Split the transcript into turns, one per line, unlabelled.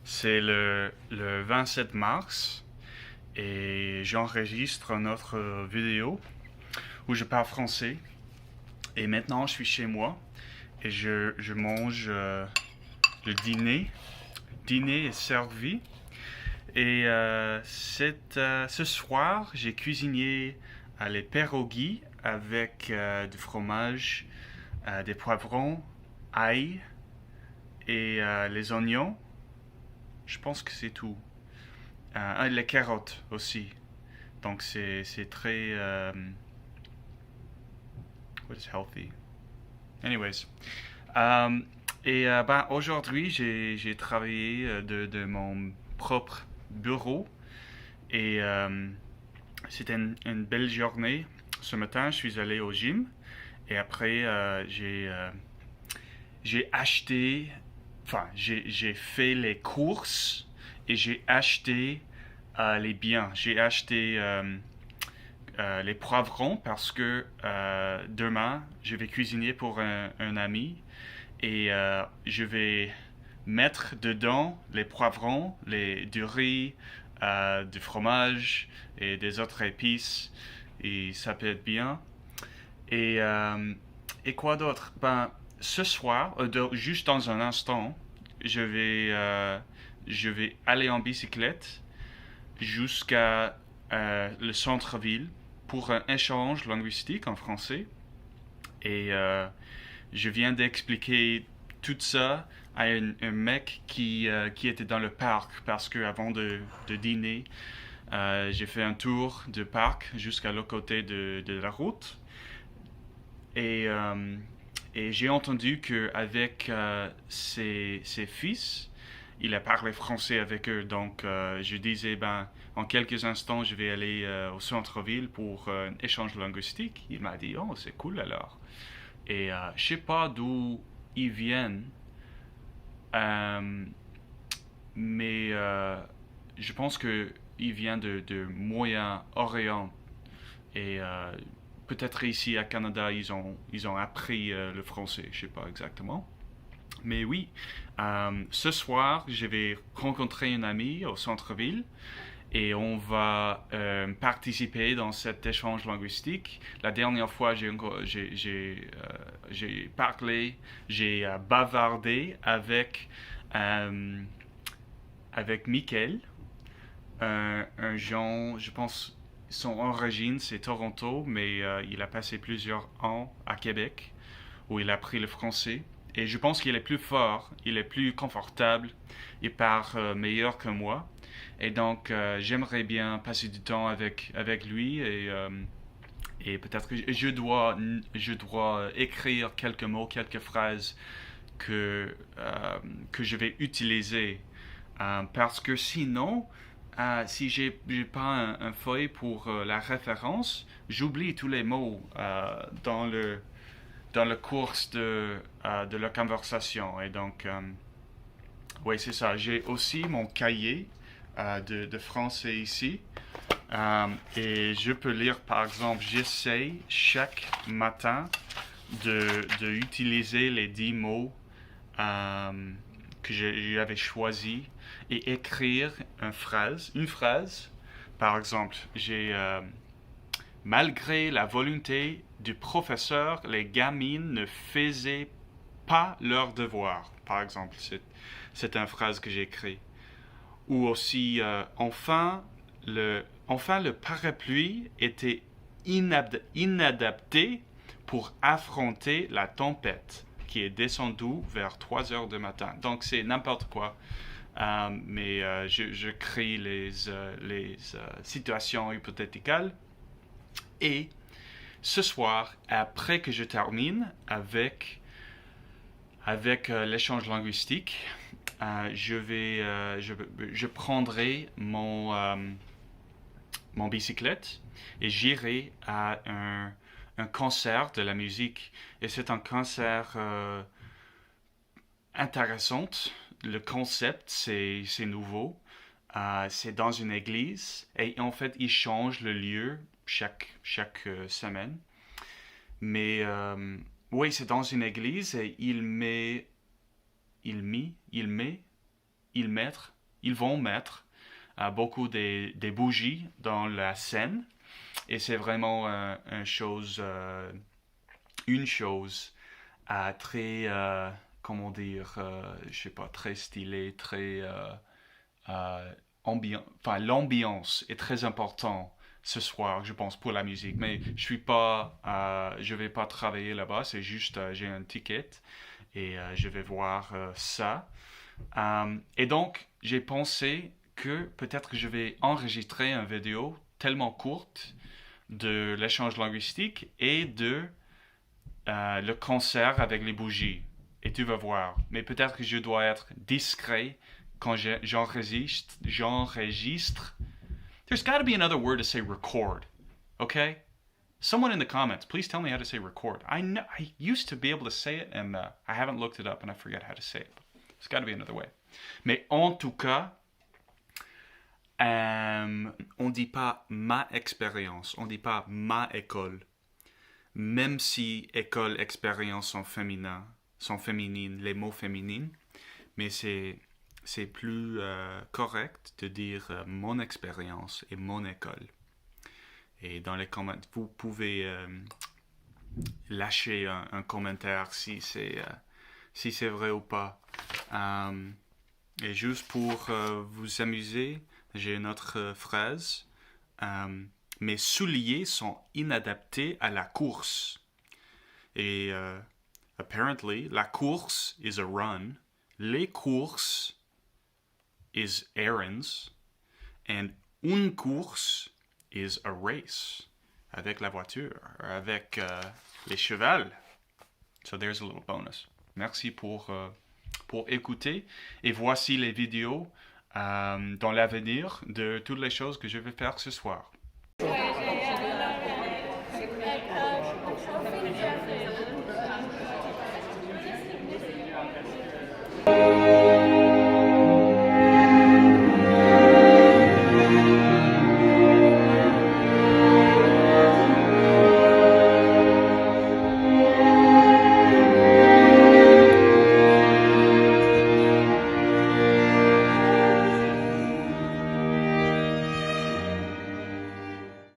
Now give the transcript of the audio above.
C'est le 27 mars et j'enregistre une autre vidéo où je parle français. Et maintenant, je suis chez moi et je mange le dîner. Le dîner est servi. Et ce soir, j'ai cuisiné les pierogies avec du fromage, des poivrons, ail et les oignons. Je pense que c'est tout. Les carottes aussi. Donc c'est très... what is healthy? Anyways. Euh, ben, aujourd'hui, j'ai travaillé de mon propre bureau et c'était une belle journée. Ce matin, je suis allé au gym et après, j'ai acheté, enfin, j'ai fait les courses et j'ai acheté les biens. J'ai acheté les poivrons parce que demain, je vais cuisiner pour un ami et je vais mettre dedans les poivrons, du riz, du fromage et des autres épices et ça peut être bien. Et, euh, et quoi d'autre? Ben, ce soir, juste dans un instant, je vais aller en bicyclette jusqu'à le centre-ville pour un échange linguistique en français. Et je viens d'expliquer tout ça à un mec qui était dans le parc parce que avant de dîner, j'ai fait un tour de parc jusqu'à l'autre côté de la route et, euh, et j'ai entendu qu'avec ses fils, il a parlé français avec eux. Donc je disais, ben, en quelques instants, je vais aller au centre-ville pour un échange linguistique. Il m'a dit, oh, c'est cool alors. Et je sais pas d'où ils viennent, euh, mais je pense que il vient de Moyen-Orient et peut-être ici à Canada ils ont appris le français, je sais pas exactement. Mais oui, ce soir je vais rencontrer une amie au centre-ville et on va participer dans cet échange linguistique. La dernière fois, j'ai parlé, j'ai bavardé euh, avec Michael, un Jean, je pense, son origine c'est Toronto, mais il a passé plusieurs ans à Québec où il a appris le français. Et je pense qu'il est plus fort, il est plus confortable, il parle meilleur que moi. Et donc, j'aimerais bien passer du temps avec lui et peut-être que je dois écrire quelques mots, quelques phrases que je vais utiliser. Parce que sinon, si j'ai pas un feuille pour la référence, j'oublie tous les mots dans le cours de la conversation. Et donc, oui, c'est ça. J'ai aussi mon cahier de français ici. Et je peux lire, par exemple, j'essaye chaque matin de utiliser les 10 mots que j'avais choisis et écrire une phrase. Par exemple, malgré la volonté du professeur, les gamines ne faisaient pas leurs devoirs. Par exemple, c'est une phrase que j'ai écrite. Ou aussi, enfin, le parapluie était inadapté pour affronter la tempête qui est descendue vers 3 heures du matin. Donc, c'est n'importe quoi. Mais je crée les situations hypothétiques. Et ce soir, après que je termine avec l'échange linguistique, je prendrai mon bicyclette et j'irai à un concert de la musique. Et c'est un concert intéressant. Le concept, c'est nouveau. C'est dans une église et en fait, ils changent le lieu chaque semaine. Mais oui, c'est dans une église et il met ils vont mettre beaucoup des bougies dans la scène. Et c'est vraiment une chose très, comment dire, je sais pas, très stylée, très enfin, l'ambiance est très importante ce soir, je pense, pour la musique. Mais je vais pas travailler là-bas. C'est juste, j'ai un ticket et je vais voir ça. Et donc, j'ai pensé que peut-être que je vais enregistrer une vidéo tellement courte de l'échange linguistique et de le concert avec les bougies. Et tu vas voir. Mais peut-être que je dois être discret quand j'enregistre. There's got to be another word to say record. Okay? Someone in the comments, please tell me how to say record. I used to be able to say it and I haven't looked it up and I forget how to say it. There's got to be another way. Mais en tout cas, on dit pas ma expérience, on dit pas ma école. Même si école, expérience sont féminines, les mots féminines, mais c'est plus correct de dire mon expérience et mon école. Et dans les commentaires, vous pouvez lâcher un commentaire si c'est vrai ou pas. Et juste pour vous amuser, j'ai une autre phrase. Mes souliers sont inadaptés à la course. Et apparently, la course is a run. Les courses is errands. And une course is a race. Avec la voiture, avec les chevaux. So there's a little bonus. Merci pour écouter. Et voici les vidéos dans l'avenir de toutes les choses que je vais faire ce soir.